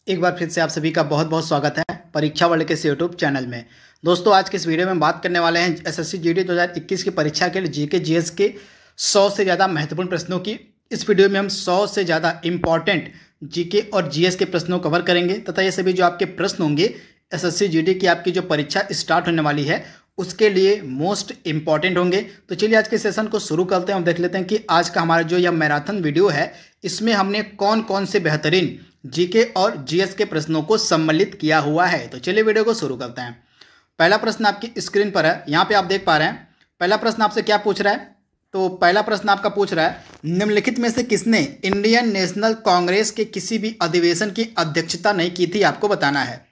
एक बार फिर से आप सभी का बहुत बहुत स्वागत है परीक्षा वर्ल्ड के इस यूट्यूब चैनल में। दोस्तों, आज के इस वीडियो में बात करने वाले हैं एसएससी जीडी 2021 की परीक्षा के लिए जीके जीएस के 100 से ज़्यादा महत्वपूर्ण प्रश्नों की। इस वीडियो में हम 100 से ज़्यादा इंपॉर्टेंट जीके और जीएस के प्रश्नों कवर करेंगे तथा ये सभी जो आपके प्रश्न होंगे एसएससी जीडी की आपकी जो परीक्षा स्टार्ट होने वाली है उसके लिए मोस्ट इंपॉर्टेंट होंगे। तो चलिए आज के सेशन को शुरू करते हैं और देख लेते हैं कि आज का हमारा जो यह मैराथन वीडियो है इसमें हमने कौन कौन से बेहतरीन जीके और जीएस के प्रश्नों को सम्मिलित किया हुआ है। तो चलिए वीडियो को शुरू करते हैं। पहला प्रश्न आपकी स्क्रीन पर है, यहाँ पे आप देख पा रहे हैं। पहला प्रश्न आपसे क्या पूछ रहा है? तो पहला प्रश्न आपका पूछ रहा है, निम्नलिखित में से किसने इंडियन नेशनल कांग्रेस के किसी भी अधिवेशन की अध्यक्षता नहीं की थी, आपको बताना है।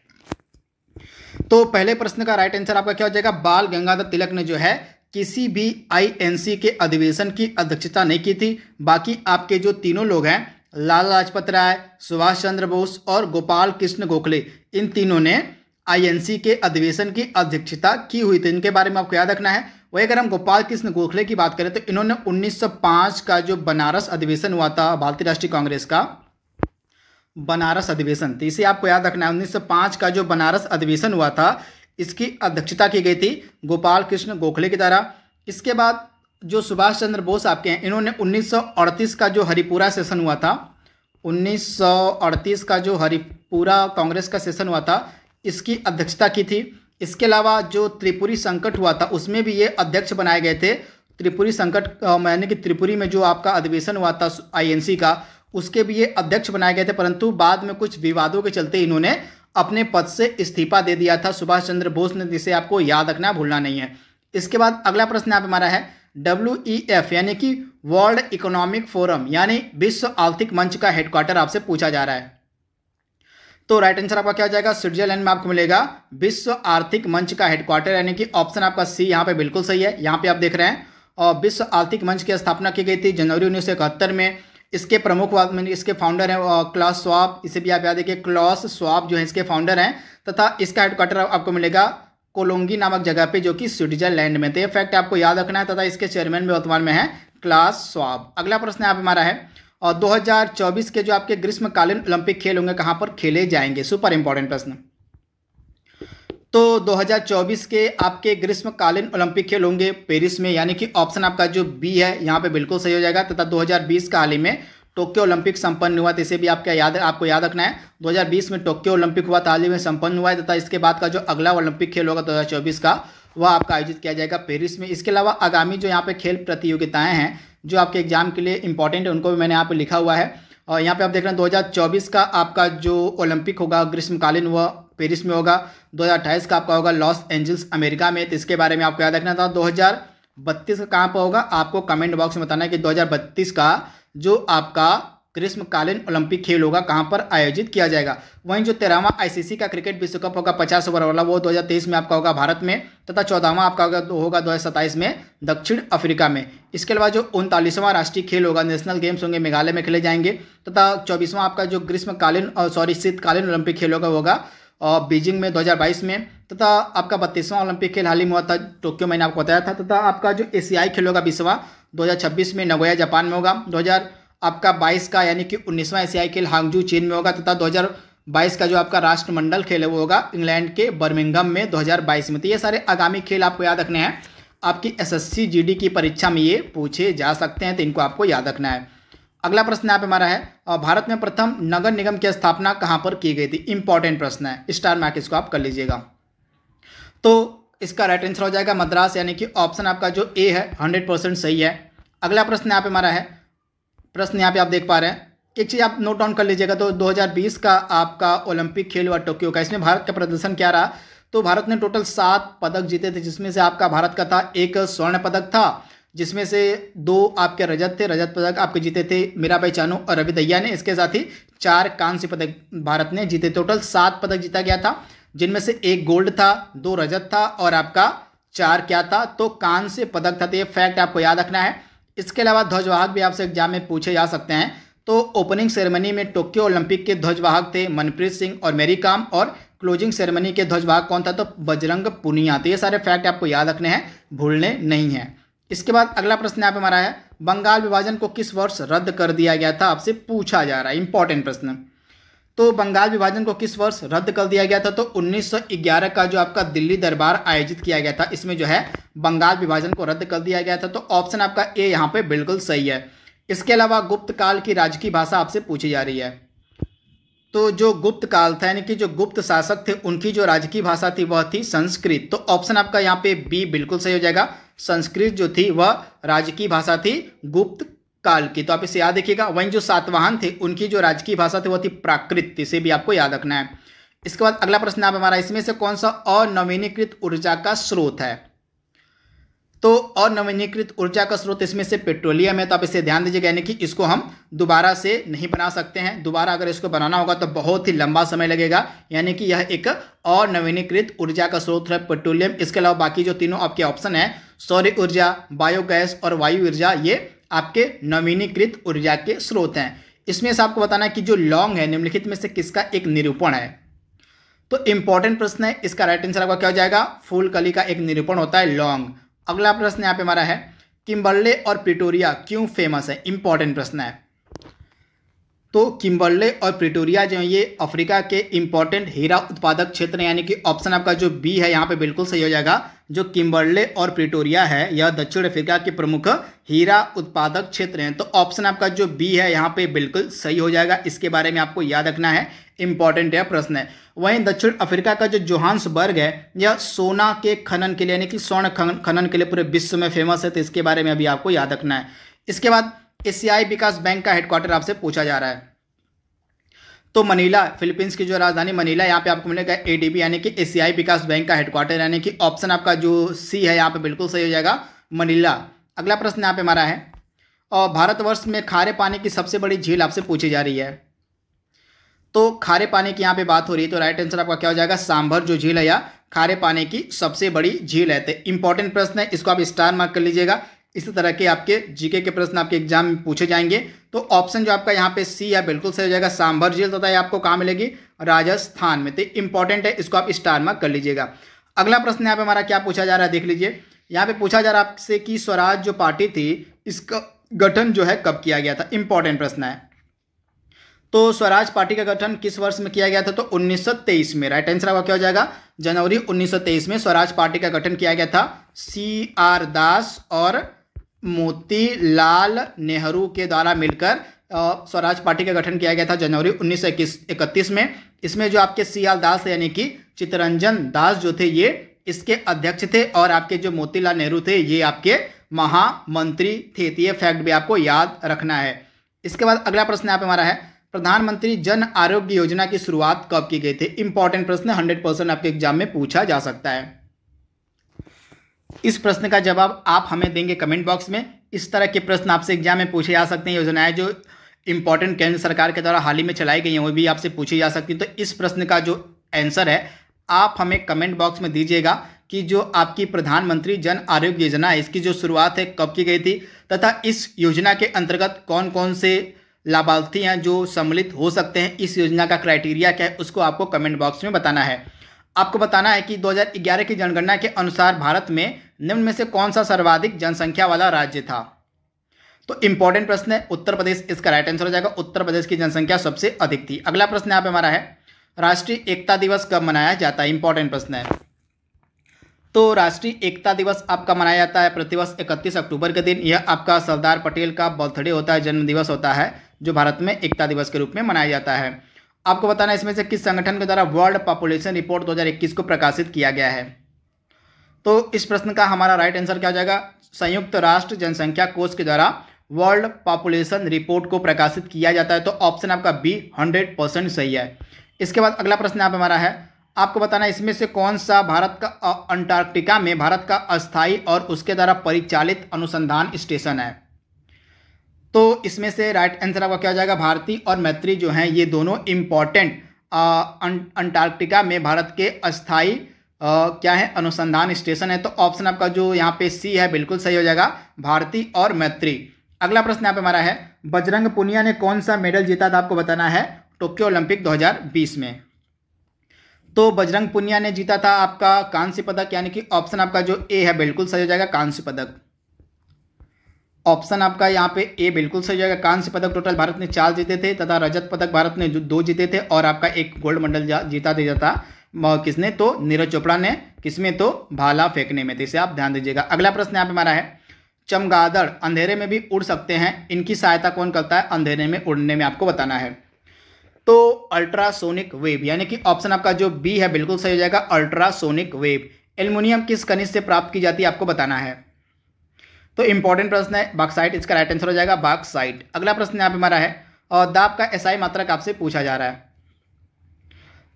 तो पहले प्रश्न का राइट आंसर आपका क्या हो जाएगा? बाल गंगाधर तिलक ने जो है किसी भी आईएनसी के अधिवेशन की अध्यक्षता नहीं की थी। बाकी आपके जो तीनों लोग हैं, लाला लाजपत राय, सुभाष चंद्र बोस और गोपाल कृष्ण गोखले, इन तीनों ने आईएनसी के अधिवेशन की अध्यक्षता की हुई थी। इनके बारे में आपको याद रखना है। वही अगर हम गोपाल कृष्ण गोखले की बात करें तो इन्होंने 1905 का जो बनारस अधिवेशन हुआ था भारतीय राष्ट्रीय कांग्रेस का बनारस अधिवेशन, तो इसे आपको याद रखना है। 1905 का जो बनारस अधिवेशन हुआ था इसकी अध्यक्षता की गई थी गोपाल कृष्ण गोखले की द्वारा। इसके बाद जो सुभाष चंद्र बोस आपके हैं, इन्होंने 1938 का जो हरिपुरा सेशन हुआ था, 1938 का जो हरिपुरा कांग्रेस का सेशन हुआ था इसकी अध्यक्षता की थी। इसके अलावा जो त्रिपुरी संकट हुआ था उसमें भी ये अध्यक्ष बनाए गए थे। त्रिपुरी संकट यानी कि त्रिपुरी में जो आपका अधिवेशन हुआ था आईएनसी का, उसके भी ये अध्यक्ष बनाए गए थे, परंतु बाद में कुछ विवादों के चलते इन्होंने अपने पद से इस्तीफा दे दिया था सुभाष चंद्र बोस ने, जिसे आपको याद रखना, भूलना नहीं है। इसके बाद अगला प्रश्न यहाँ पे हमारा है, WEF यानी कि वर्ल्ड इकोनॉमिक फोरम यानी विश्व आर्थिक मंच का हेडक्वार्टर आपसे पूछा जा रहा है। तो राइट आंसर आपका क्या हो जाएगा? स्विट्जरलैंड में आपको मिलेगा विश्व आर्थिक मंच का हेडक्वार्टर, यानी कि ऑप्शन आपका सी यहाँ पे बिल्कुल सही है। यहाँ पे आप देख रहे हैं और विश्व आर्थिक मंच की स्थापना की गई थी जनवरी 1971 में। इसके प्रमुख इसके फाउंडर हैं क्लास स्वाब, इसे भी आप याद रखिए, क्लॉस स्वाब जो है इसके फाउंडर हैं, तथा इसका हेडक्वार्टर आपको मिलेगा कोलोंगी नामक जगह पे जो कि स्विट्जरलैंड में थे। ये फैक्ट आपको याद रखना है, तथा इसके चेयरमैन में वर्तमान में है क्लास स्वाब। अगला प्रश्न यहाँ पे हमारा है, और 2024 के जो आपके ग्रीष्मकालीन ओलंपिक खेल होंगे कहाँ पर खेले जाएंगे? सुपर इंपॉर्टेंट प्रश्न। तो 2024 के आपके ग्रीष्मकालीन ओलंपिक खेल होंगे पेरिस में, यानी कि ऑप्शन आपका जो बी है यहाँ पे बिल्कुल सही हो जाएगा। तथा 2020 का हाल ही में टोक्यो ओलंपिक संपन्न हुआ था, इसे भी आपको याद रखना है। 2020 में टोक्यो ओलंपिक हुआ था, हाल ही में संपन्न हुआ है, तथा इसके बाद का जो अगला ओलंपिक खेल होगा 2024 का, वह आपका आयोजित किया जाएगा पेरिस में। इसके अलावा आगामी जो यहाँ पे खेल प्रतियोगिताएं हैं जो आपके एग्जाम के लिए इंपॉर्टेंट है, उनको भी मैंने यहाँ पे लिखा हुआ है। और यहाँ पे आप देख रहे हैं 2024 का आपका जो ओलंपिक होगा ग्रीष्मकालीन वह पेरिस में होगा। 2028 का आपका होगा लॉस एंजल्स अमेरिका में, तो इसके बारे में आपको याद रखना था। 2032 का कहाँ पर होगा आपको कमेंट बॉक्स में बताना है कि 2032 का जो आपका ग्रीष्मकालीन ओलंपिक खेल होगा कहाँ पर आयोजित किया जाएगा। वहीं जो 13वां आईसीसी का क्रिकेट विश्व कप होगा 50 ओवर वाला, वो 2023 में आपका होगा भारत में, तथा 14वां आपका होगा 2027 में दक्षिण अफ्रीका में। इसके अलावा जो 39वां राष्ट्रीय खेल होगा नेशनल गेम्स होंगे मेघालय में खेले जाएंगे, तथा 24वां आपका जो शीतकालीन ओलंपिक खेल होगा बीजिंग में 2022 में, तथा आपका 32वां ओलंपिक खेल हाल ही में हुआ था टोक्यो, मैंने आपको बताया था। तथा आपका जो एशियाई खेल होगा 20वां 2026 में नगोया जापान में होगा। 2022 का यानी कि 19वां एशियाई खेल हांगजू चीन में होगा, तथा 2022 का जो आपका राष्ट्रमंडल खेल है वो होगा इंग्लैंड के बर्मिंघम में 2022 में। तो ये सारे आगामी खेल आपको याद रखने हैं, आपकी एसएससी जीडी की परीक्षा में ये पूछे जा सकते हैं, तो इनको आपको याद रखना है। अगला प्रश्न यहाँ पे हमारा है, भारत में प्रथम नगर निगम की स्थापना कहाँ पर की गई थी? इंपॉर्टेंट प्रश्न है, स्टार मार्क इसको आप कर लीजिएगा। तो इसका राइट आंसर हो जाएगा मद्रास, यानी कि ऑप्शन आपका जो ए है 100% सही है। अगला प्रश्न यहाँ पे हमारा है, प्रश्न यहाँ पे आप देख पा रहे हैं, एक चीज़ आप नोट डाउन कर लीजिएगा। तो 2020 का आपका ओलंपिक खेल हुआ टोक्यो का, इसमें भारत का प्रदर्शन क्या रहा? तो भारत ने टोटल 7 पदक जीते थे, जिसमें से आपका भारत का था 1 स्वर्ण पदक था, जिसमें से 2 आपके रजत थे। रजत पदक आपके जीते थे मीराबाई चानू और रवि दहिया ने। इसके साथ ही 4 कांस्य पदक भारत ने जीते। टोटल 7 पदक जीता गया था, जिनमें से 1 गोल्ड था, 2 रजत था और आपका 4 क्या था? तो कांस्य पदक था। तो ये फैक्ट आपको याद रखना है। इसके अलावा ध्वजवाहक भी आपसे एग्जाम में पूछे जा सकते हैं। तो ओपनिंग सेरेमनी में टोक्यो ओलंपिक के ध्वजवाहक थे मनप्रीत सिंह और मैरी कॉम, और क्लोजिंग सेरेमनी के ध्वजवाहक कौन था? तो बजरंग पुनिया। तो ये सारे फैक्ट आपको याद रखने हैं, भूलने नहीं है। इसके बाद अगला प्रश्न यहाँ पे हमारा है, बंगाल विभाजन को किस वर्ष रद्द कर दिया गया था? आपसे पूछा जा रहा है, इंपॉर्टेंट प्रश्न। तो बंगाल विभाजन को किस वर्ष रद्द कर दिया गया था? तो 1911 का जो आपका दिल्ली दरबार आयोजित किया गया था, इसमें जो है बंगाल विभाजन को रद्द कर दिया गया था। तो ऑप्शन आपका ए यहाँ पे बिल्कुल सही है। इसके अलावा गुप्त काल की राजकीय भाषा आपसे पूछी जा रही है। तो जो गुप्त काल था यानी कि जो गुप्त शासक थे उनकी जो राजकीय भाषा थी वह थी संस्कृत। तो ऑप्शन आपका यहाँ पे बी बिल्कुल सही हो जाएगा। संस्कृत जो थी वह राजकीय भाषा थी गुप्त काल की। तो आप इसे याद रखिएगा। वहीं जो सातवाहन थे उनकी जो राजकीय भाषा थी वह थी प्राकृत। इसे भी आपको याद रखना है। इसके बाद अगला प्रश्न आप हमारा, इसमें से कौन सा अनवीनीकृत ऊर्जा का स्रोत है? तो अनवीनीकृत ऊर्जा का स्रोत इसमें से पेट्रोलियम है। तो आप इसे ध्यान दीजिएगा, यानी कि इसको हम दोबारा से नहीं बना सकते हैं। दोबारा अगर इसको बनाना होगा तो बहुत ही लंबा समय लगेगा, यानी कि यह एक अनवीनीकृत ऊर्जा का स्रोत है पेट्रोलियम। इसके अलावा बाकी जो तीनों आपके ऑप्शन है, सौर ऊर्जा, बायोगैस और वायु ऊर्जा, ये आपके नवीनीकृत ऊर्जा के स्रोत हैं। इसमें से आपको बताना है कि जो लौंग है निम्नलिखित में से किसका एक निरूपण है? तो इंपॉर्टेंट प्रश्न है। इसका राइट आंसर आपका क्या हो जाएगा? फूलकली का एक निरूपण होता है लौंग। अगला प्रश्न यहाँ पे हमारा है, किम्बर्ले और प्रिटोरिया क्यों फेमस है? इंपॉर्टेंट प्रश्न है। तो किम्बर्ले और प्रिटोरिया जो है ये अफ्रीका के इंपॉर्टेंट हीरा उत्पादक क्षेत्र हैं, यानी कि ऑप्शन आपका जो बी है यहाँ पे बिल्कुल सही हो जाएगा। जो किम्बर्ले और प्रिटोरिया है यह दक्षिण अफ्रीका के प्रमुख हीरा उत्पादक क्षेत्र हैं। तो ऑप्शन आपका जो बी है यहाँ पे बिल्कुल सही हो जाएगा। इसके बारे में आपको याद रखना है, इंपॉर्टेंट यह प्रश्न है। वहीं दक्षिण अफ्रीका का जो जोहान्सबर्ग है यह सोना के खनन के लिए यानी कि स्वर्ण खनन के लिए पूरे विश्व में फेमस है। तो इसके बारे में अभी आपको याद रखना है। इसके बाद एशियाई विकास बैंक का हेडक्वार्टर आपसे पूछा जा रहा है। तो मनीला, फिलीपींस की जो राजधानी मनीला, यहाँ पे आपको मिलेगा एडीबी यानी कि एशियाई विकास बैंक का हेडक्वार्टर, यानी कि ऑप्शन आपका जो सी है यहाँ पे बिल्कुल सही हो जाएगा, मनीला। अगला प्रश्न यहाँ पे हमारा है, और भारतवर्ष में खारे पानी की सबसे बड़ी झील आपसे पूछी जा रही है। तो खारे पानी की यहाँ पे बात हो रही है, तो राइट आंसर आपका क्या हो जाएगा? सांभर जो झील है या खारे पानी की सबसे बड़ी झील है। तो इंपॉर्टेंट प्रश्न है, इसको आप स्टार मार्क कर लीजिएगा। इसी तरह के आपके जीके के प्रश्न आपके एग्जाम में पूछे जाएंगे। तो ऑप्शन जो आपका यहाँ पे सी है बिल्कुल सही हो जाएगा। सांभर झील तथा आपको कहाँ मिलेगी? राजस्थान में। तो इंपॉर्टेंट है, इसको आप स्टार मार्क कर लीजिएगा। अगला प्रश्न यहाँ पे हमारा क्या पूछा जा रहा है, देख लीजिए। यहाँ पे पूछा जा रहा है आपसे कि स्वराज जो पार्टी थी इसका गठन जो है कब किया गया था? इंपॉर्टेंट प्रश्न है। तो स्वराज पार्टी का गठन किस वर्ष में किया गया था? तो 1923 में। राइट आंसर आपका क्या हो जाएगा? जनवरी 1923 में स्वराज पार्टी का गठन किया गया था। CR दास और मोतीलाल नेहरू के द्वारा मिलकर स्वराज पार्टी का गठन किया गया था जनवरी 1931 में। इसमें जो आपके CR दास है यानी कि चित्तरंजन दास जो थे ये इसके अध्यक्ष थे, और आपके जो मोतीलाल नेहरू थे ये आपके महामंत्री थे। तो ये फैक्ट भी आपको याद रखना है। इसके बाद अगला प्रश्न यहाँ पे हमारा है, प्रधानमंत्री जन आरोग्य योजना की शुरुआत कब की गई थी? इंपॉर्टेंट प्रश्न, 100% आपके एग्जाम में पूछा जा सकता है। इस प्रश्न का जवाब आप हमें देंगे कमेंट बॉक्स में। इस तरह के प्रश्न आपसे एग्जाम में पूछे जा सकते हैं। योजनाएं जो इंपॉर्टेंट केंद्र सरकार के द्वारा हाल ही में चलाई गई हैं वो भी आपसे पूछी जा सकती है। तो इस प्रश्न का जो आंसर है आप हमें कमेंट बॉक्स में दीजिएगा कि जो आपकी प्रधानमंत्री जन आरोग्य योजना है इसकी जो शुरुआत है कब की गई थी, तथा इस योजना के अंतर्गत कौन कौन से लाभार्थी हैं जो सम्मिलित हो सकते हैं, इस योजना का क्राइटेरिया क्या है, उसको आपको कमेंट बॉक्स में बताना है। आपको बताना है कि 2011 की जनगणना के अनुसार भारत में निम्न में से कौन सा सर्वाधिक जनसंख्या वाला राज्य था? तो इंपॉर्टेंट प्रश्न है, उत्तर प्रदेश इसका राइट आंसर हो जाएगा। उत्तर प्रदेश की जनसंख्या सबसे अधिक थी। अगला प्रश्न यहाँ पे हमारा है, राष्ट्रीय एकता दिवस कब मनाया जाता है? इंपॉर्टेंट प्रश्न है। तो राष्ट्रीय एकता दिवस आपका मनाया जाता है प्रतिवर्ष 31 अक्टूबर के दिन। यह आपका सरदार पटेल का बर्थडे होता है, जन्म दिवस होता है, जो भारत में एकता दिवस के रूप में मनाया जाता है। आपको बताना है इसमें से किस संगठन के द्वारा वर्ल्ड पॉपुलेशन रिपोर्ट 2021 को प्रकाशित किया गया है। तो इस प्रश्न का हमारा राइट आंसर क्या हो जाएगा? संयुक्त राष्ट्र जनसंख्या कोष के द्वारा वर्ल्ड पॉपुलेशन रिपोर्ट को प्रकाशित किया जाता है। तो ऑप्शन आपका बी 100% सही है। इसके बाद अगला प्रश्न यहाँ पे हमारा है, आपको बताना है इसमें से कौन सा भारत का अंटार्कटिका में भारत का अस्थायी और उसके द्वारा परिचालित अनुसंधान स्टेशन है। तो इसमें से राइट आंसर आपका क्या हो जाएगा? भारती और मैत्री जो हैं ये दोनों इंपॉर्टेंट अंटार्कटिका में भारत के अस्थायी क्या है अनुसंधान स्टेशन है। तो ऑप्शन आपका जो यहाँ पे सी है बिल्कुल सही हो जाएगा, भारती और मैत्री। अगला प्रश्न यहाँ पे हमारा है, बजरंग पुनिया ने कौन सा मेडल जीता था? आपको बताना है टोक्यो ओलंपिक 2020 में। तो बजरंग पुनिया ने जीता था आपका कांस्य पदक, यानी कि ऑप्शन आपका जो ए है बिल्कुल सही हो जाएगा, कांस्य पदक। ऑप्शन आपका यहाँ पे ए बिल्कुल सही जाएगा। कांस्य पदक टोटल भारत ने 4 जीते थे तथा रजत पदक भारत ने 2 जीते थे और आपका एक गोल्ड मेडल जीता था किसने, तो नीरज चोपड़ा ने। किसमें, तो भाला फेंकने में। तो इसे आप ध्यान दीजिएगा। अगला प्रश्न यहाँ पे हमारा है, चमगादड़ अंधेरे में भी उड़ सकते हैं, इनकी सहायता कौन करता है अंधेरे में उड़ने में, आपको बताना है। तो अल्ट्रासोनिक वेव, यानी कि ऑप्शन आपका जो बी है बिल्कुल सही हो जाएगा, अल्ट्रासोनिक वेव। एल्युमिनियम किस खनिज से प्राप्त की जाती है, आपको बताना है। तो इंपॉर्टेंट प्रश्न है, बॉक्साइट इसका राइट आंसर हो जाएगा, बॉक्साइट। अगला प्रश्न यहाँ पे हमारा है, और दाब का एसआई मात्रक आपसे पूछा जा रहा है।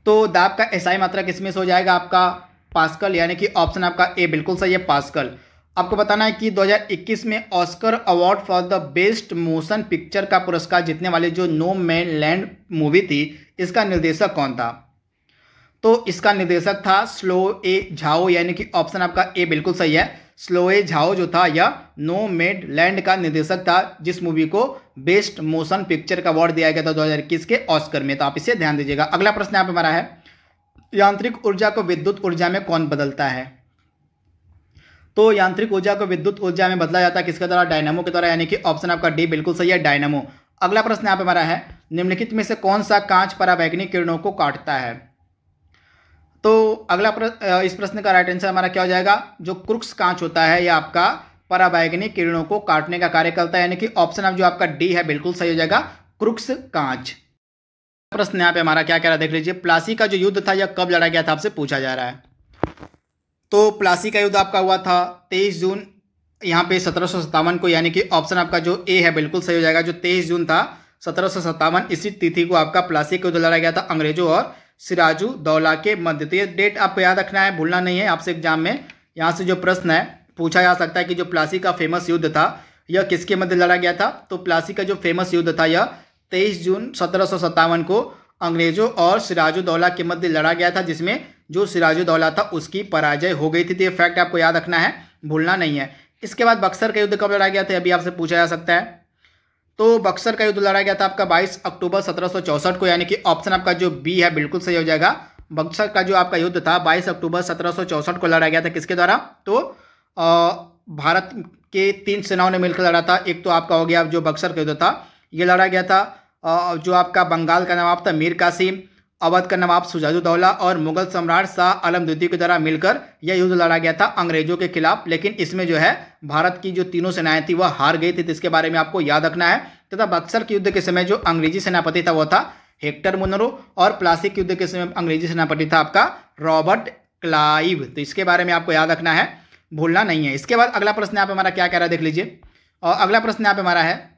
तो दाब का एसआई मात्रक इसमें से हो जाएगा आपका पास्कल, यानी कि ऑप्शन आपका ए बिल्कुल सही है, पास्कल। आपको बताना है कि 2021 में Oscar award for the best motion picture का पुरस्कार जीतने वाले जो नो मैन लैंड मूवी थी, इसका निर्देशक कौन था। तो इसका निर्देशक था स्लोए झाओ, यानी कि ऑप्शन आपका ए बिल्कुल सही है, स्लोए झाओ जो था यह नो मैड लैंड का निर्देशक था, जिस मूवी को बेस्ट मोशन पिक्चर का अवार्ड दिया गया था 2021 के ऑस्कर में। तो आप इसे ध्यान दीजिएगा। अगला प्रश्न यहाँ पे हमारा है, यांत्रिक ऊर्जा को विद्युत ऊर्जा में कौन बदलता है। तो यांत्रिक ऊर्जा को विद्युत ऊर्जा में बदला जाता है किसके द्वारा, डायनामो के द्वारा, यानी कि ऑप्शन आपका डी बिल्कुल सही है, डायनामो। अगला प्रश्न यहाँ पे हमारा है, निम्नलिखित में से कौन सा कांच पराबैंगनी किरणों को काटता है। तो अगला इस प्रश्न का राइट आंसर हमारा क्या हो जाएगा, जो क्रुक्स कांच होता है यह आपका पराबैंगनी किरणों को काटने का कार्य करता है, यानी कि ऑप्शन आप जो आपका डी है बिल्कुल सही हो जाएगा, क्रुक्स कांच। प्रश्न यहाँ पे हमारा क्या कह रहा है देख लीजिए, प्लासी का जो युद्ध था यह कब लड़ा गया था, आपसे पूछा जा रहा है। तो प्लासी का युद्ध आपका हुआ था 23 जून यहाँ पे 1757 को, यानी कि ऑप्शन आपका जो ए है बिल्कुल सही हो जाएगा, जो 23 जून था 1757 इसी तिथि को आपका प्लासी का युद्ध लड़ा गया था अंग्रेजों और सिराजू दौला के मध्य। तो ये डेट आपको याद रखना है, भूलना नहीं है। आपसे एग्जाम में यहाँ से जो प्रश्न है पूछा जा सकता है कि जो प्लासी का फेमस युद्ध था यह किसके मध्य लड़ा गया था। तो प्लासी का जो फेमस युद्ध था यह 23 जून 1757 को अंग्रेजों और सिराजू दौला के मध्य लड़ा गया था, जिसमें जो सिराजू दौला था उसकी पराजय हो गई थी। तो ये फैक्ट आपको याद रखना है, भूलना नहीं है। इसके बाद बक्सर का युद्ध कब लड़ा गया था, अभी आपसे पूछा जा सकता है। तो बक्सर का युद्ध लड़ा गया था आपका 22 अक्टूबर 1764 को, यानी कि ऑप्शन आपका जो बी है बिल्कुल सही हो जाएगा। बक्सर का जो आपका युद्ध था 22 अक्टूबर 1764 को लड़ा गया था किसके द्वारा, तो भारत के 3 सेनाओं ने मिलकर लड़ा था। एक तो आपका हो गया जो बक्सर का युद्ध था ये लड़ा गया था जो आपका बंगाल का नवाब था मीर कासिम, अवध का नवाब सिराजुद्दौला और मुगल सम्राट शाह आलम द्वितीय के द्वारा मिलकर यह युद्ध लड़ा गया था अंग्रेजों के खिलाफ। लेकिन इसमें जो है भारत की जो तीनों सेनाएं थी वह हार गई थी, तो इसके बारे में आपको याद रखना है। तथा बक्सर के युद्ध के समय जो अंग्रेजी सेनापति था वो था हेक्टर मुनरो, और प्लासी के युद्ध के समय अंग्रेजी सेनापति था आपका रॉबर्ट क्लाइव। तो इसके बारे में आपको याद रखना है, भूलना नहीं है। इसके बाद अगला प्रश्न यहाँ पे हमारा क्या कह रहा है देख लीजिए। और अगला प्रश्न यहाँ पे हमारा है,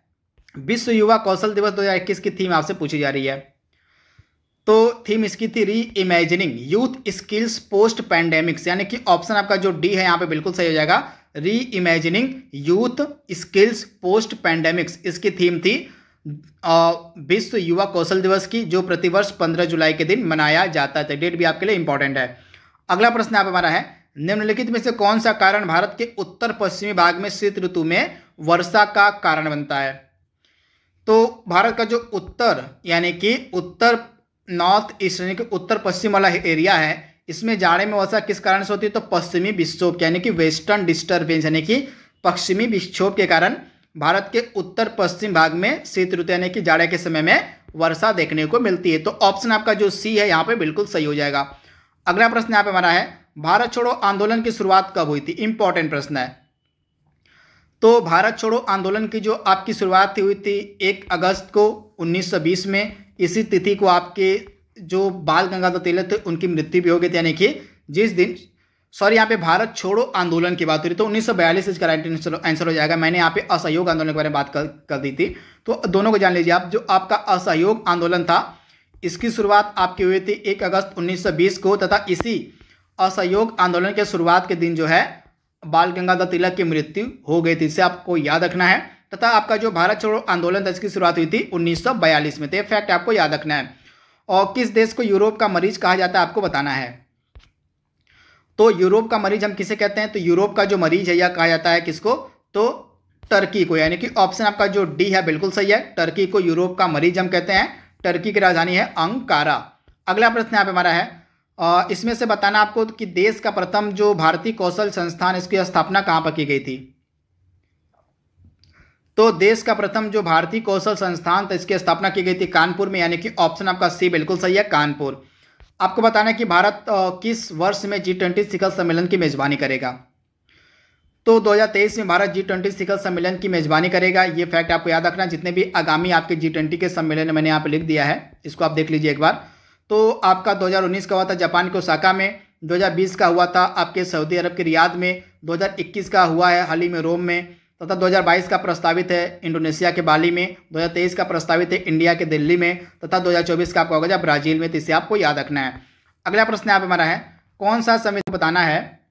विश्व युवा कौशल दिवस 2021 की थीम आपसे पूछी जा रही है। तो थीम इसकी थी री imagining youth skills post pandemics, यानी कि ऑप्शन आपका जो डी है यहाँ पे बिल्कुल सही हो जाएगा, री imagining youth skills post pandemics. इसकी थीम थी विश्व युवा कौशल दिवस की, जो प्रतिवर्ष 15 जुलाई के दिन मनाया जाता है। डेट भी आपके लिए इंपॉर्टेंट है। अगला प्रश्न यहाँ पे हमारा है, निम्नलिखित में से कौन सा कारण भारत के उत्तर पश्चिमी भाग में शीत ऋतु में वर्षा का कारण बनता है। तो भारत का जो उत्तर यानी कि उत्तर नॉर्थ ईस्ट यानी कि उत्तर पश्चिम वाला एरिया है, इसमें जाड़े में वर्षा किस कारण से होती है, तो पश्चिमी विक्षोभ यानी कि वेस्टर्न डिस्टर्बेंस यानी कि पश्चिमी विक्षोभ के कारण भारत के उत्तर पश्चिम भाग में शीत ऋतु यानी कि जाड़े के समय में वर्षा देखने को मिलती है। तो ऑप्शन आपका जो सी है यहाँ पे बिल्कुल सही हो जाएगा। अगला प्रश्न यहाँ पे हमारा है, भारत छोड़ो आंदोलन की शुरुआत कब हुई थी, इंपॉर्टेंट प्रश्न है। तो भारत छोड़ो आंदोलन की जो आपकी शुरुआत हुई थी 1 अगस्त को 1920 में। इसी तिथि को आपके जो बाल गंगाधर तिलक थे उनकी मृत्यु भी हो गई थी, यानी कि जिस दिन यहाँ पे भारत छोड़ो आंदोलन की बात हो रही तो 1942 इसका राइट आंसर हो जाएगा। मैंने यहाँ पे असहयोग आंदोलन के बारे में बात कर दी थी, तो दोनों को जान लीजिए आप। जो आपका असहयोग आंदोलन था इसकी शुरुआत आपकी हुई थी 1 अगस्त 1920 को, तथा इसी असहयोग आंदोलन के शुरुआत के दिन जो है बाल गंगाधर तिलक की मृत्यु हो गई थी, इसे आपको याद रखना है। तथा आपका जो भारत छोड़ो आंदोलन था इसकी शुरुआत हुई थी 1942 में। तो ये फैक्ट आपको याद रखना है। और किस देश को यूरोप का मरीज कहा जाता है आपको बताना है। तो यूरोप का मरीज हम किसे कहते हैं, तो यूरोप का जो मरीज है यह कहा जाता है किसको, तो टर्की को, यानी कि ऑप्शन आपका जो डी है बिल्कुल सही है, टर्की को यूरोप का मरीज हम कहते हैं। टर्की की राजधानी है अंकारा। अगला प्रश्न यहाँ पे हमारा है, इसमें से बताना आपको कि देश का प्रथम जो भारतीय कौशल संस्थान इसकी स्थापना कहाँ पर की गई थी। तो देश का प्रथम जो भारतीय कौशल संस्थान था इसकी स्थापना की गई थी कानपुर में, यानी कि ऑप्शन आपका सी बिल्कुल सही है, कानपुर। आपको बताना है कि भारत किस वर्ष में G20 शिखर सम्मेलन की मेजबानी करेगा। तो 2023 में भारत G20 शिखर सम्मेलन की मेजबानी करेगा। ये फैक्ट आपको याद रखना। जितने भी आगामी आपके G20 के सम्मेलन मैंने यहाँ पे लिख दिया है, इसको आप देख लीजिए एक बार। तो आपका 2019 का हुआ था जापान के ओसाका में, 2020 का हुआ था आपके सऊदी अरब के रियाद में, 2021 का हुआ है हाल ही में रोम में, तथा 2022 का प्रस्तावित है इंडोनेशिया के बाली में, 2023 का प्रस्तावित है इंडिया के दिल्ली में, तथा 2024 का आपका होगा ब्राजील में। तो इसे आपको याद रखना है। अगला प्रश्न यहाँ पे हमारा है, कौन सा संविधान बताना है।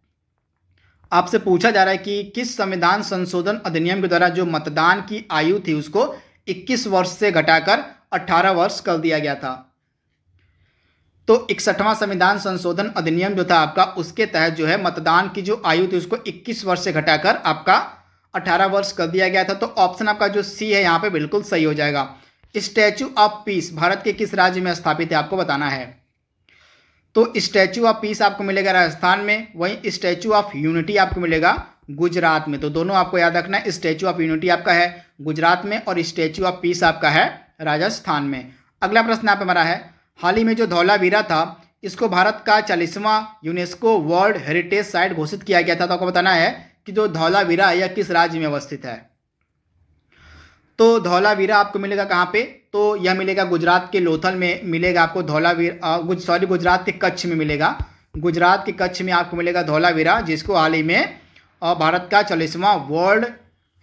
आपसे पूछा जा रहा है कि किस संविधान संशोधन अधिनियम के द्वारा जो मतदान की आयु थी उसको 21 वर्ष से घटाकर 18 वर्ष कर दिया गया था। तो 61वां संविधान संशोधन अधिनियम जो था आपका, उसके तहत जो है मतदान की जो आयु थी उसको 21 वर्ष से घटाकर आपका 18 वर्ष कर दिया गया था। तो ऑप्शन आपका जो सी है यहाँ पे बिल्कुल सही हो जाएगा। स्टैचू ऑफ पीस भारत के किस राज्य में स्थापित है आपको बताना है। तो स्टैचू ऑफ पीस आपको मिलेगा राजस्थान में, वहीं स्टैचू ऑफ यूनिटी आपको मिलेगा गुजरात में। तो दोनों आपको याद रखना है, स्टैचू ऑफ यूनिटी आपका है गुजरात में और स्टैचू ऑफ पीस आपका है राजस्थान में। अगला प्रश्न यहाँ पे हमारा है, हाल ही में जो धौलावीरा था इसको भारत का 40वां यूनेस्को वर्ल्ड हेरिटेज साइट घोषित किया गया था। तो आपको बताना है कि जो धौलावीरा है यह किस राज्य में अवस्थित है। तो धौलावीरा आपको मिलेगा कहाँ पे, तो यह मिलेगा गुजरात के लोथल में मिलेगा आपको धौलावीरा, गुजरात के कच्छ में मिलेगा, गुजरात के कच्छ में आपको मिलेगा धौलावीरा, जिसको हाल ही में भारत का 40वां वर्ल्ड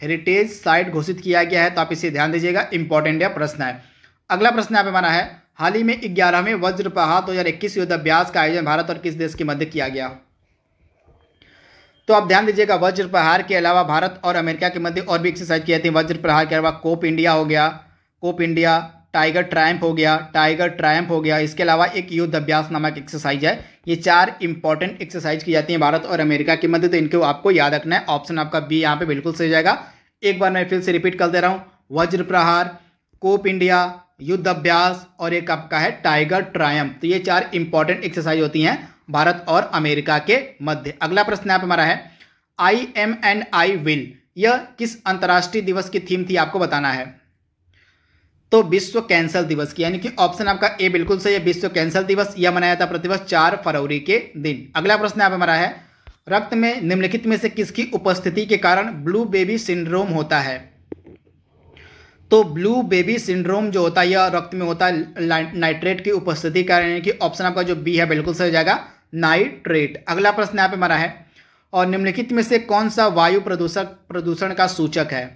हेरिटेज साइट घोषित किया गया है। तो आप इसे ध्यान दीजिएगा, इंपॉर्टेंट यह प्रश्न है। अगला प्रश्न यहाँ पे हमारा है, हाल ही में 11वें वज्र प्रहार 2021 युद्धाभ्यास का आयोजन भारत और किस देश के मध्य किया गया। तो आप ध्यान दीजिएगा, वज्र प्रहार के अलावा भारत और अमेरिका के मध्य और भी एक्सरसाइज की जाती है। वज्र प्रहार के अलावा कोप इंडिया हो गया, कोप इंडिया, टाइगर ट्रायम्फ हो गया, टाइगर ट्रायम्फ हो गया। इसके अलावा एक युद्ध अभ्यास नामक एक्सरसाइज है। ये 4 इंपॉर्टेंट एक्सरसाइज की जाती हैं भारत और अमेरिका के मध्य। तो इनको आपको याद रखना है। ऑप्शन आपका बी यहाँ पे बिल्कुल सही जाएगा। एक बार मैं फिर से रिपीट कर दे रहा हूँ, वज्र प्रहार, कोप इंडिया, युद्ध अभ्यास और एक आपका है टाइगर ट्रायम्फ। तो ये 4 इंपॉर्टेंट एक्सरसाइज होती हैं भारत और अमेरिका के मध्य। अगला प्रश्न यहाँ पे हमारा है, I am and I will, यह किस अंतर्राष्ट्रीय दिवस की थीम थी आपको बताना है। तो विश्व कैंसर दिवस की, यानी कि ऑप्शन आपका ए बिल्कुल सही है, विश्व कैंसर दिवस। यह मनाया था प्रतिवर्ष 4 फरवरी के दिन। अगला प्रश्न यहाँ पे हमारा है, रक्त में निम्नलिखित में से किसकी उपस्थिति के कारण ब्लू बेबी सिंड्रोम होता है। तो ब्लू बेबी सिंड्रोम जो होता है यह रक्त में होता है नाइट्रेट की उपस्थिति के कारण, यानी कि ऑप्शन आपका जो बी है बिल्कुल सही हो जाएगा, नाइट्रेट। अगला प्रश्न यहाँ पे हमारा है, और निम्नलिखित में से कौन सा वायु प्रदूषण का सूचक है।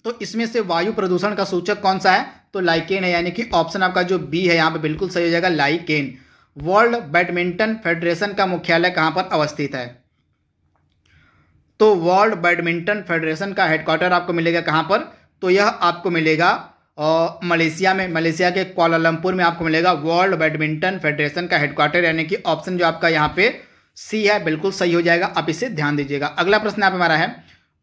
तो इसमें से वायु प्रदूषण का सूचक कौन सा है, तो लाइकेन है, यानी कि ऑप्शन आपका जो बी है यहाँ पे बिल्कुल सही हो जाएगा, लाइकेन। वर्ल्ड बैडमिंटन फेडरेशन का मुख्यालय कहाँ पर अवस्थित है। तो वर्ल्ड बैडमिंटन फेडरेशन का हेडक्वार्टर आपको मिलेगा कहाँ पर, तो यह आपको मिलेगा मलेशिया में, मलेशिया के कुआलालंपुर में आपको मिलेगा वर्ल्ड बैडमिंटन फेडरेशन का हेडक्वार्टर, यानी कि ऑप्शन जो आपका यहाँ पे सी है बिल्कुल सही हो जाएगा। आप इसे ध्यान दीजिएगा। अगला प्रश्न यहाँ पे हमारा है,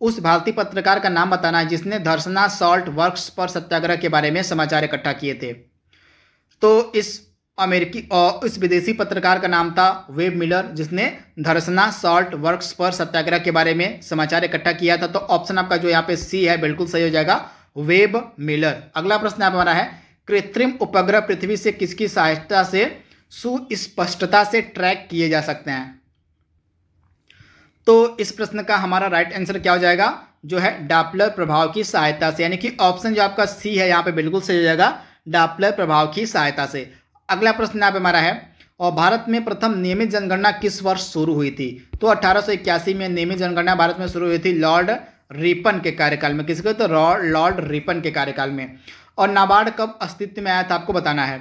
उस भारतीय पत्रकार का नाम बताना है जिसने धरसना सॉल्ट वर्क्स पर सत्याग्रह के बारे में समाचार इकट्ठा किए थे। तो इस विदेशी पत्रकार का नाम था वेब मिलर, जिसने धरसना सॉल्ट वर्क्स पर सत्याग्रह के बारे में समाचार इकट्ठा किया था। तो ऑप्शन आपका जो यहाँ पे सी है बिल्कुल सही हो जाएगा, वेब मिलर। अगला प्रश्न यहाँ पे हमारा है, कृत्रिम उपग्रह पृथ्वी से किसकी सहायता से सुस्पष्टता से ट्रैक किए जा सकते हैं। तो इस प्रश्न का हमारा राइट आंसर क्या हो जाएगा, जो है डापलर प्रभाव की सहायता से, यानी कि ऑप्शन जो आपका सी है यहाँ पे बिल्कुल सही हो जाएगा, डापलर प्रभाव की सहायता से। अगला प्रश्न यहाँ पे हमारा है, और भारत में प्रथम नियमित जनगणना किस वर्ष शुरू हुई थी। तो 1881 में नियमित जनगणना भारत में शुरू हुई थी लॉर्ड रिपन के कार्यकाल में। किसके, तो लॉर्ड रिपन के कार्यकाल में। और नाबार्ड कब अस्तित्व में आया था आपको बताना है।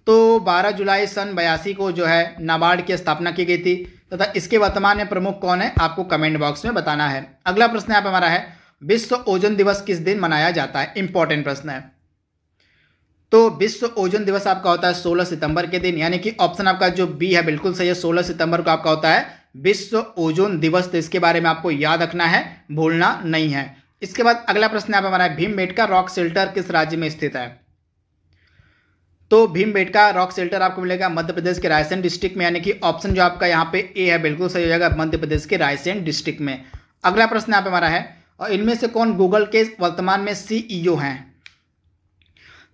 तो 12 जुलाई सन 82 को जो है नाबार्ड की स्थापना की गई थी, तथा इसके वर्तमान में प्रमुख कौन है आपको कमेंट बॉक्स में बताना है। अगला प्रश्न यहाँ पे हमारा है, विश्व ओजोन दिवस किस दिन मनाया जाता है। इंपॉर्टेंट प्रश्न है। तो विश्व ओजोन दिवस आपका होता है 16 सितंबर के दिन, यानी कि ऑप्शन आपका जो बी है बिल्कुल सही है, 16 सितंबर को आपका होता है विश्व ओजोन दिवस। तो इसके बारे में आपको याद रखना है, भूलना नहीं है। इसके बाद अगला प्रश्न यहाँ पे हमारा है, भीमबेटका रॉक शेल्टर किस राज्य में स्थित है। तो भीमबेटका रॉक शेल्टर आपको मिलेगा मध्य प्रदेश के रायसेन डिस्ट्रिक्ट में, यानी कि ऑप्शन जो आपका यहाँ पे ए है बिल्कुल सही हो जाएगा, मध्य प्रदेश के रायसेन डिस्ट्रिक्ट में। अगला प्रश्न यहाँ पे हमारा है, और इनमें से कौन गूगल के वर्तमान में सीईओ हैं?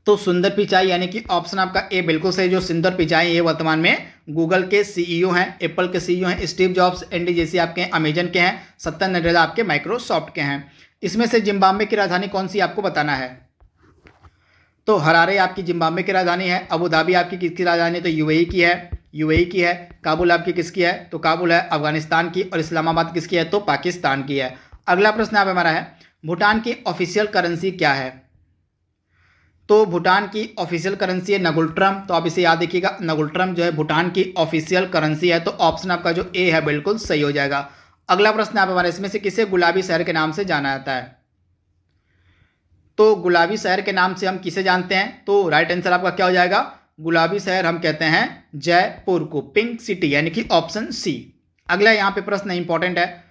तो सुंदर पिचाई, यानी कि ऑप्शन आपका ए बिल्कुल सही। जो सुंदर पिचाई ये वर्तमान में गूगल के सीईओ हैं, एप्पल के सीईओ हैं। स्टीव जॉब्स एंडी जेसी आपके अमेजन के हैं। सत्या नडेला आपके माइक्रोसॉफ्ट के हैं। इसमें से जिम्बाब्वे की राजधानी कौन सी आपको बताना है? तो हरारे आपकी जिम्बाब्वे की राजधानी है। अबू धाबी आपकी किसकी राजधानी? तो यूएई की है, यूएई की है। काबुल आपकी किसकी है? तो काबुल है अफगानिस्तान की। और इस्लामाबाद किसकी है? तो पाकिस्तान की है। अगला प्रश्न आप हमारा है, भूटान की ऑफिशियल करेंसी क्या है? तो भूटान की ऑफिशियल करेंसी है नगुल्ट्रम। तो आप इसे याद रखिएगा, नगुल्ट्रम जो है भूटान की ऑफिशियल करेंसी है। तो ऑप्शन आपका जो ए है बिल्कुल सही हो जाएगा। अगला प्रश्न आप हमारे, इसमें से किसे गुलाबी शहर के नाम से जाना जाता है? तो गुलाबी शहर के नाम से हम किसे जानते हैं? तो राइट आंसर आपका क्या हो जाएगा? गुलाबी शहर हम कहते हैं जयपुर को, पिंक सिटी, यानी कि ऑप्शन सी। अगला यहाँ पे प्रश्न इंपॉर्टेंट है,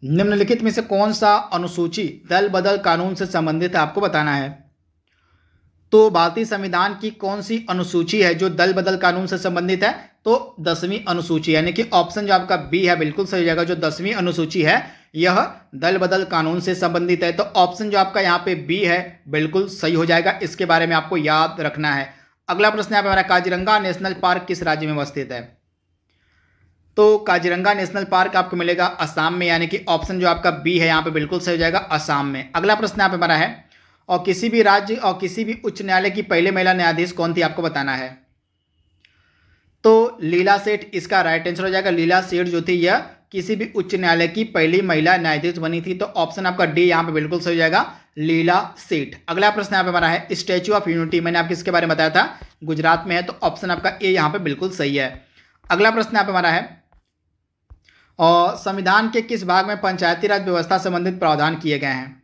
निम्नलिखित में से कौन सा अनुसूची दल बदल कानून से संबंधित है? आपको बताना है। तो भारतीय संविधान की कौन सी अनुसूची है जो दल बदल कानून से संबंधित है? तो 10वीं अनुसूची, यानी कि ऑप्शन जो आपका बी है बिल्कुल सही हो जाएगा। जो 10वीं अनुसूची है यह दल बदल कानून से संबंधित है। तो ऑप्शन जो आपका यहाँ पे बी है बिल्कुल सही हो जाएगा। इसके बारे में आपको याद रखना है। अगला प्रश्न है हमारा, काजीरंगा नेशनल पार्क किस राज्य में अवस्थित है? तो काजीरंगा नेशनल पार्क आपको मिलेगा असम में, यानी कि ऑप्शन जो आपका बी है यहाँ पे बिल्कुल सही हो जाएगा, असम में। अगला प्रश्न यहाँ पे हमारा है, और किसी भी राज्य और किसी भी उच्च न्यायालय की पहले महिला न्यायाधीश कौन थी? आपको बताना है। तो लीला सेठ इसका राइट आंसर हो जाएगा। लीला सेठ जो थी यह किसी भी उच्च न्यायालय की पहली महिला न्यायाधीश बनी थी। तो ऑप्शन आपका डी यहाँ पे बिल्कुल सही हो जाएगा, लीला सेठ। अगला प्रश्न यहाँ पे हमारा है, स्टैच्यू ऑफ यूनिटी मैंने आपको इसके बारे में बताया था, गुजरात में है। तो ऑप्शन आपका ए यहाँ पे बिल्कुल सही है। अगला प्रश्न यहाँ पे हमारा है, और संविधान के किस भाग में पंचायती राज व्यवस्था संबंधित प्रावधान किए गए हैं?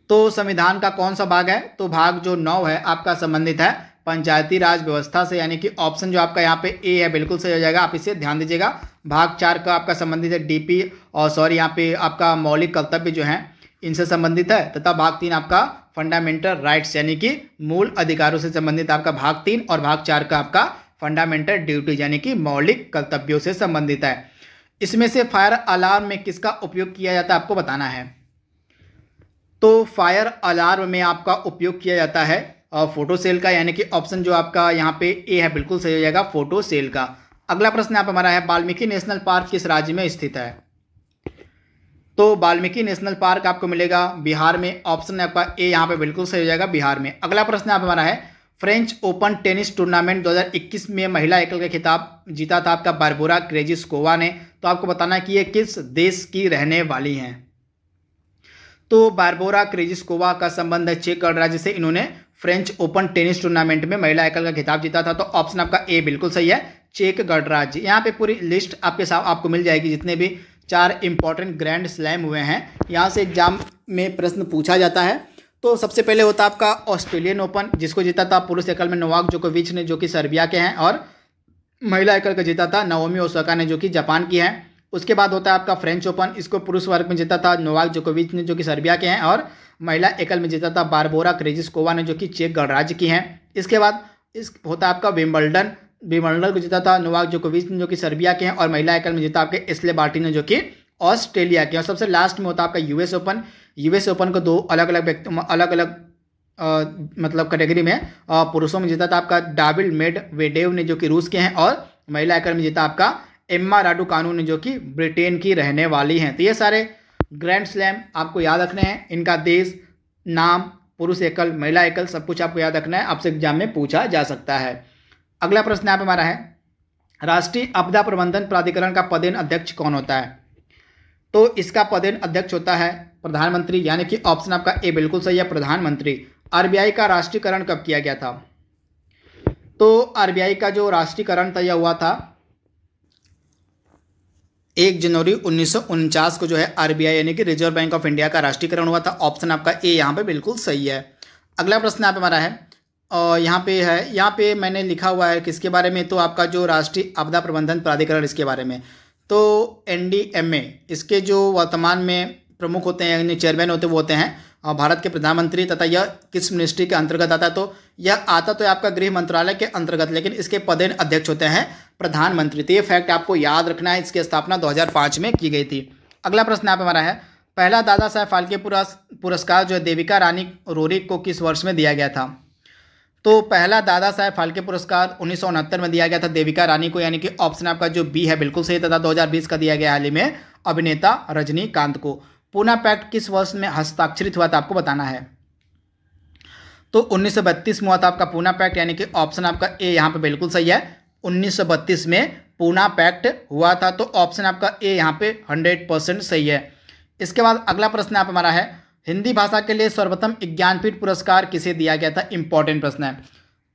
तो संविधान का कौन सा भाग है? तो भाग जो 9 है आपका संबंधित है पंचायती राज व्यवस्था से, यानी कि ऑप्शन जो आपका यहाँ पे ए है बिल्कुल सही हो जाएगा। आप इसे ध्यान दीजिएगा। भाग 4 का आपका संबंधित है डीपी और सॉरी यहाँ पे आपका मौलिक कर्तव्य जो है इनसे संबंधित है, तथा भाग 3 आपका फंडामेंटल राइट्स यानी कि मूल अधिकारों से संबंधित आपका भाग 3, और भाग 4 का आपका फंडामेंटल ड्यूटीज यानी कि मौलिक कर्तव्यों से संबंधित है। इसमें से फायर अलार्म में किसका उपयोग किया जाता है? आपको बताना है। तो फायर अलार्म में आपका उपयोग किया जाता है फोटो सेल का, यानी कि ऑप्शन जो आपका यहाँ पे ए है बिल्कुल सही हो जाएगा, फोटो सेल का। अगला प्रश्न यहाँ पे हमारा है, वाल्मीकि नेशनल पार्क किस राज्य में स्थित है? तो वाल्मीकि नेशनल पार्क आपको मिलेगा बिहार में। ऑप्शन आपका ए यहाँ पे बिल्कुल सही हो जाएगा, बिहार में। अगला प्रश्न यहाँ पे हमारा है, फ्रेंच ओपन टेनिस टूर्नामेंट 2021 में महिला एकल का खिताब जीता था आपका बारबोरा क्रेजिस्कोवा ने। तो आपको बताना है कि ये किस देश की रहने वाली हैं। तो बारबोरा क्रेजिस्कोवा का संबंध है चेक गणराज्य से। इन्होंने फ्रेंच ओपन टेनिस टूर्नामेंट में महिला एकल का खिताब जीता था। तो ऑप्शन आपका ए बिल्कुल सही है, चेक गणराज्य। यहाँ पे पूरी लिस्ट आपके साथ आपको मिल जाएगी, जितने भी 4 इंपॉर्टेंट ग्रैंड स्लैम हुए हैं यहाँ से एग्जाम में प्रश्न पूछा जाता है। तो सबसे पहले होता आपका ऑस्ट्रेलियन ओपन, जिसको जीता था पुरुष एकल में नोवाक जोकोविच ने, जो कि सर्बिया के हैं, और महिला एकल का जीता था नाओमी ओसाका ने, जो कि जापान की है। उसके बाद होता है आपका फ्रेंच ओपन, इसको पुरुष वर्ग में जीता था नोवाक जोकोविच ने, जो कि सर्बिया के हैं, और महिला एकल में जीता था बारबोरा क्रेजिस्कोवा ने, जो कि चेक गणराज्य की हैं। इसके बाद होता है आपका विंबलडन को जीता था नोवाक जोकोविच ने, जो कि सर्बिया के हैं, और महिला एकल में जीता आपके एस्ले बार्टी ने, जो कि ऑस्ट्रेलिया के। और सबसे लास्ट में होता है आपका यूएस ओपन को 2 अलग अलग मतलब कैटेगरी में पुरुषों में जीता था आपका डाविड मेडवेडेव ने, जो कि रूस के हैं, और महिला एकल में जीता आपका एम्मा राडुकानु ने, जो कि ब्रिटेन की रहने वाली हैं। तो ये सारे ग्रैंड स्लैम आपको याद रखने हैं, इनका देश, नाम, पुरुष एकल, महिला एकल, सब कुछ आपको याद रखना है, आपसे एग्जाम में पूछा जा सकता है। अगला प्रश्न यहाँ पे हमारा है, राष्ट्रीय आपदा प्रबंधन प्राधिकरण का पदेन अध्यक्ष कौन होता है? तो इसका पदेन अध्यक्ष होता है प्रधानमंत्री, यानी कि ऑप्शन आपका ए बिल्कुल सही है, प्रधानमंत्री। आरबीआई का राष्ट्रीयकरण कब किया गया था? तो आरबीआई का जो राष्ट्रीयकरण था यह हुआ था 1 जनवरी 1949 को, जो है आरबीआई यानी कि रिजर्व बैंक ऑफ इंडिया का राष्ट्रीयकरण हुआ था। ऑप्शन आपका ए यहाँ पे बिल्कुल सही है। अगला प्रश्न यहाँ पे हमारा है, और यहाँ पे मैंने लिखा हुआ है किसके बारे में? तो आपका जो राष्ट्रीय आपदा प्रबंधन प्राधिकरण, इसके बारे में। तो एनडीएमए, इसके जो वर्तमान में प्रमुख होते हैं यानी चेयरमैन होते वो होते हैं भारत के प्रधानमंत्री, तथा यह किस मिनिस्ट्री के अंतर्गत आता है? तो यह आता तो है आपका गृह मंत्रालय के अंतर्गत, लेकिन इसके पदेन अध्यक्ष होते हैं प्रधानमंत्री। तो ये फैक्ट आपको याद रखना है। इसकी स्थापना 2005 में की गई थी। अगला प्रश्न यहाँ पे हमारा है, पहला दादा साहेब फाल्के पुरस्कार जो है देविका रानी रोरिक को किस वर्ष में दिया गया था? तो पहला दादा साहेब फाल्के पुरस्कार 1969 में दिया गया था देविका रानी को, यानी कि ऑप्शन आपका जो बी है बिल्कुल सही, तथा 2020 का दिया गया हाल ही में अभिनेता रजनीकांत को। पूना पैक्ट किस वर्ष में हस्ताक्षरित हुआ था आपको बताना है? तो 1932 में हुआ था आपका पूना पैक्ट, यानी कि ऑप्शन आपका ए यहाँ पे बिल्कुल सही है। 1932 में पूना पैक्ट हुआ था, तो ऑप्शन आपका ए यहाँ पे 100% सही है। इसके बाद अगला प्रश्न आप हमारा है, हिंदी भाषा के लिए सर्वोत्तम ज्ञानपीठ पुरस्कार किसे दिया गया था? इंपॉर्टेंट प्रश्न है।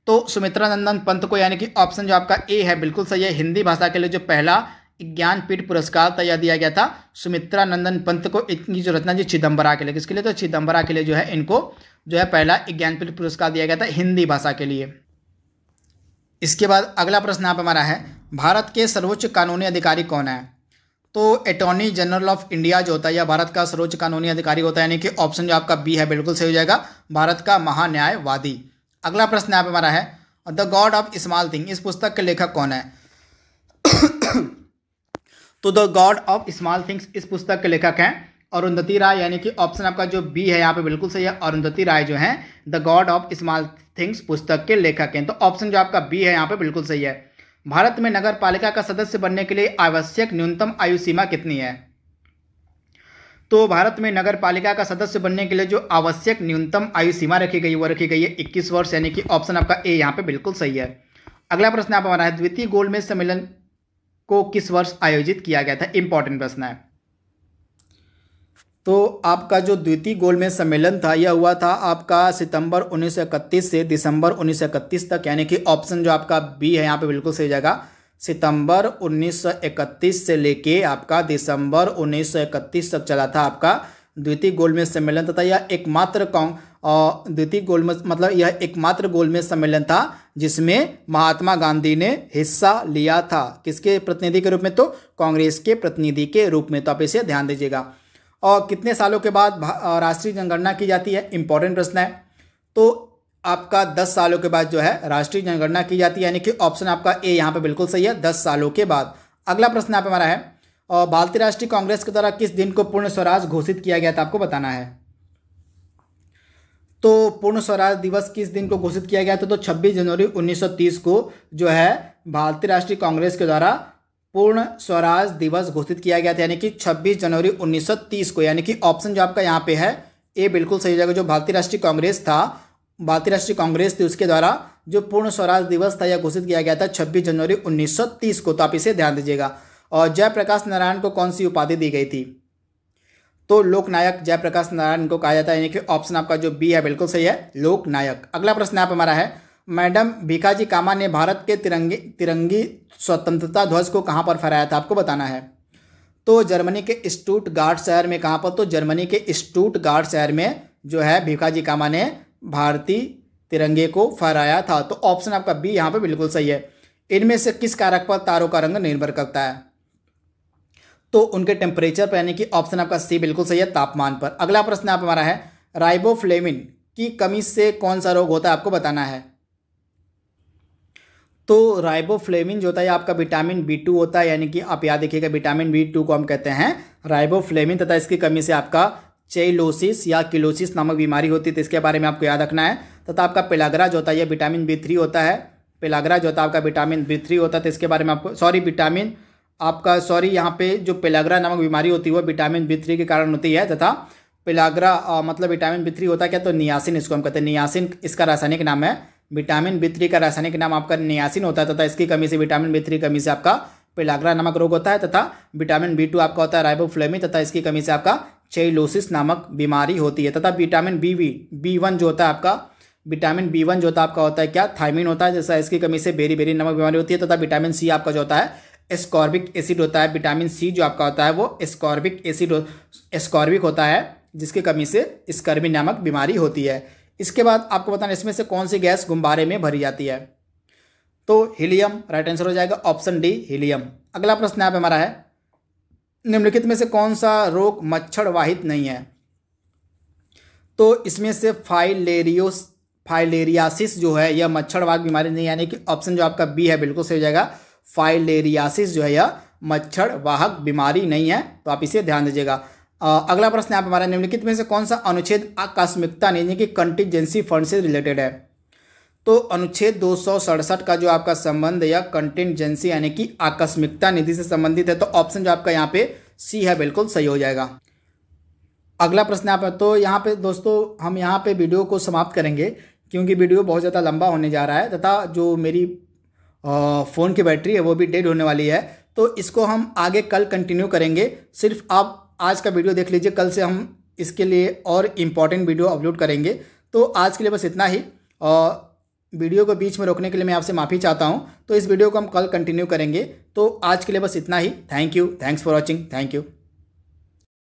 तो सुमित्रा नंदन पंत को, यानी कि ऑप्शन जो आपका ए है बिल्कुल सही है। हिंदी भाषा के लिए जो पहला ज्ञानपीठ पुरस्कार था यह दिया गया था सुमित्रा नंदन पंत को। इनकी जो रचना जी चिदम्बरा के लिए, किसके लिए? तो चिदम्बरा के लिए जो है इनको जो है पहला ज्ञानपीठ पुरस्कार दिया गया था हिंदी भाषा के लिए। इसके बाद अगला प्रश्न आप हमारा है, भारत के सर्वोच्च कानूनी अधिकारी कौन है? तो अटॉर्नी जनरल ऑफ इंडिया जो होता है यह भारत का सर्वोच्च कानूनी अधिकारी होता है, यानी कि ऑप्शन जो आपका बी है बिल्कुल सही हो जाएगा, भारत का महान्यायवादी। अगला प्रश्न आप हमारा है, the God of small thing इस पुस्तक के लेखक कौन है? तो the God of small things इस पुस्तक के लेखक हैं अरुंधति राय, यानी कि ऑप्शन आपका जो बी है यहाँ पे बिल्कुल सही है। अरुंधति राय जो है the God of small things पुस्तक के लेखक हैं, तो ऑप्शन जो आपका बी है यहाँ पे बिल्कुल सही है। भारत में नगर पालिका का सदस्य बनने के लिए आवश्यक न्यूनतम आयु सीमा कितनी है? तो भारत में नगर पालिका का सदस्य बनने के लिए जो आवश्यक न्यूनतम आयु सीमा रखी गई वो रखी गई है 21 वर्ष, यानी कि ऑप्शन आपका ए यहाँ पे बिल्कुल सही है। अगला प्रश्न आप हमारा है, द्वितीय गोलमेज सम्मेलन को किस वर्ष आयोजित किया गया था? इंपॉर्टेंट प्रश्न है। तो आपका जो द्वितीय गोलमेज सम्मेलन था यह हुआ था आपका सितंबर 1931 से दिसंबर 1931 तक, यानी कि ऑप्शन जो आपका बी है यहाँ पे बिल्कुल सही जाएगा। सितंबर 1931 से लेके आपका दिसंबर 1931 तक चला था आपका द्वितीय गोलमेज सम्मेलन, तथा यह एकमात्र द्वितीय गोलमेज मतलब यह एकमात्र गोलमेज सम्मेलन था जिसमें महात्मा गांधी ने हिस्सा लिया था। किसके प्रतिनिधि के रूप में? तो कांग्रेस के प्रतिनिधि के रूप में। तो आप इसे ध्यान दीजिएगा। और कितने सालों के बाद राष्ट्रीय जनगणना की जाती है? इंपॉर्टेंट प्रश्न है। तो आपका 10 सालों के बाद जो है राष्ट्रीय जनगणना की जाती है, यानी कि ऑप्शन आपका ए यहाँ पे बिल्कुल सही है, 10 सालों के बाद। अगला प्रश्न आप हमारा है, भारतीय राष्ट्रीय कांग्रेस के द्वारा किस दिन को पूर्ण स्वराज घोषित किया गया था? आपको बताना है। तो पूर्ण स्वराज दिवस किस दिन को घोषित किया गया था? तो 26 जनवरी 1930 को जो है भारतीय राष्ट्रीय कांग्रेस के द्वारा पूर्ण स्वराज दिवस घोषित किया गया था, यानी कि 26 जनवरी 1930 को, यानी कि ऑप्शन जो आपका यहाँ पे है ए बिल्कुल सही जगह। जो भारतीय राष्ट्रीय कांग्रेस था, भारतीय राष्ट्रीय कांग्रेस थी, उसके द्वारा जो पूर्ण स्वराज दिवस था यह घोषित किया गया था 26 जनवरी 1930 को। तो आप इसे ध्यान दीजिएगा। और जयप्रकाश नारायण को कौन सी उपाधि दी गई थी? तो लोकनायक जयप्रकाश नारायण को कहा जाता है, यानी कि ऑप्शन आपका जो बी है बिल्कुल सही है, लोकनायक। अगला प्रश्न आप हमारा है, मैडम भीखाजी कामा ने भारत के तिरंगी स्वतंत्रता ध्वज को कहाँ पर फहराया था? आपको बताना है। तो जर्मनी के स्टुटगार्ट शहर में। कहाँ पर? तो जर्मनी के स्टुटगार्ट शहर में जो है भीखाजी कामा ने भारतीय तिरंगे को फहराया था। तो ऑप्शन आपका बी यहाँ पे बिल्कुल सही है। इनमें से किस कारक पर तारों का रंग निर्भर करता है? तो उनके टेम्परेचर पर, यानी कि ऑप्शन आपका सी बिल्कुल सही है, तापमान पर। अगला प्रश्न आप हमारा है, राइबोफ्लेविन की कमी से कौन सा रोग होता है? आपको बताना है। तो राइबोफ्लेविन जो होता है आपका विटामिन B2 होता है, यानी कि आप याद रखिएगा विटामिन B2 को हम कहते हैं राइबोफ्लेविन, तथा इसकी कमी से आपका चेलोसिस या किलोसिस नामक बीमारी होती है, तो इसके बारे में आपको याद रखना है। तथा आपका पेलाग्रा जो होता है यह विटामिन B3 होता है, पेलाग्रा जो होता है आपका विटामिन B3 होता है, तो इसके बारे में आपको यहाँ पे जो पेलाग्रा नामक बीमारी होती है वो विटामिन B3 के कारण होती है। तथा पेलाग्रा मतलब विटामिन B3 होता है क्या? तो नियासिन इसको हम कहते हैं, नियासिन इसका रासायनिक नाम है। विटामिन B3 का रासायनिक नाम आपका नियासिन होता है, तथा इसकी कमी से विटामिन B3 कमी से आपका पेलाग्रा नामक रोग होता है। तथा विटामिन B2 आपका होता है राइबोफ्लेविन, तथा इसकी कमी से आपका चेलोसिस नामक बीमारी होती है। तथा विटामिन B1 जो होता है आपका, विटामिन B1 जो होता है आपका होता है क्या? थायमिन होता है, जैसा इसकी कमी से बेरी नामक बीमारी होती है। तथा विटामिन सी आपका जो होता है एस्कॉर्बिक एसिड होता है। विटामिन सी जो आपका होता है वो एस्कॉर्बिक होता है, जिसकी कमी से स्कर्वी नामक बीमारी होती है। इसके बाद आपको बताना इसमें से कौन सी गैस गुब्बारे में भरी जाती है? तो हीलियम राइट आंसर हो जाएगा, ऑप्शन डी हीलियम। अगला प्रश्न यहाँ पे हमारा है, निम्नलिखित में से कौन सा रोग मच्छर वाहित नहीं है? तो इसमें से फाइलेरियासिस जो है यह मच्छर वाहित बीमारी नहीं है, यानी कि ऑप्शन जो आपका बी है बिल्कुल सही हो जाएगा। फाइलेरियासिस जो है यह मच्छर वाहक बीमारी नहीं है, तो आप इसे ध्यान दीजिएगा। अगला प्रश्न यहाँ पे हमारा, निम्नलिखित में से कौन सा अनुच्छेद आकस्मिकता निधि की कंटीजेंसी फंड से रिलेटेड है? तो अनुच्छेद 267 का जो आपका संबंध या कंटीजेंसी यानी कि आकस्मिकता निधि से संबंधित है, तो ऑप्शन जो आपका यहाँ पे सी है, बिल्कुल सही हो जाएगा। अगला प्रश्न यहाँ पर, तो यहाँ पे दोस्तों हम यहाँ पे वीडियो को समाप्त करेंगे क्योंकि वीडियो बहुत ज़्यादा लंबा होने जा रहा है तथा जो मेरी फ़ोन की बैटरी है वो भी डेड होने वाली है, तो इसको हम आगे कल कंटिन्यू करेंगे। सिर्फ आप आज का वीडियो देख लीजिए, कल से हम इसके लिए और इम्पॉर्टेंट वीडियो अपलोड करेंगे। तो आज के लिए बस इतना ही। वीडियो को बीच में रोकने के लिए मैं आपसे माफ़ी चाहता हूँ। तो इस वीडियो को हम कल कंटिन्यू करेंगे। तो आज के लिए बस इतना ही। Thank you, thanks for watching, thank you.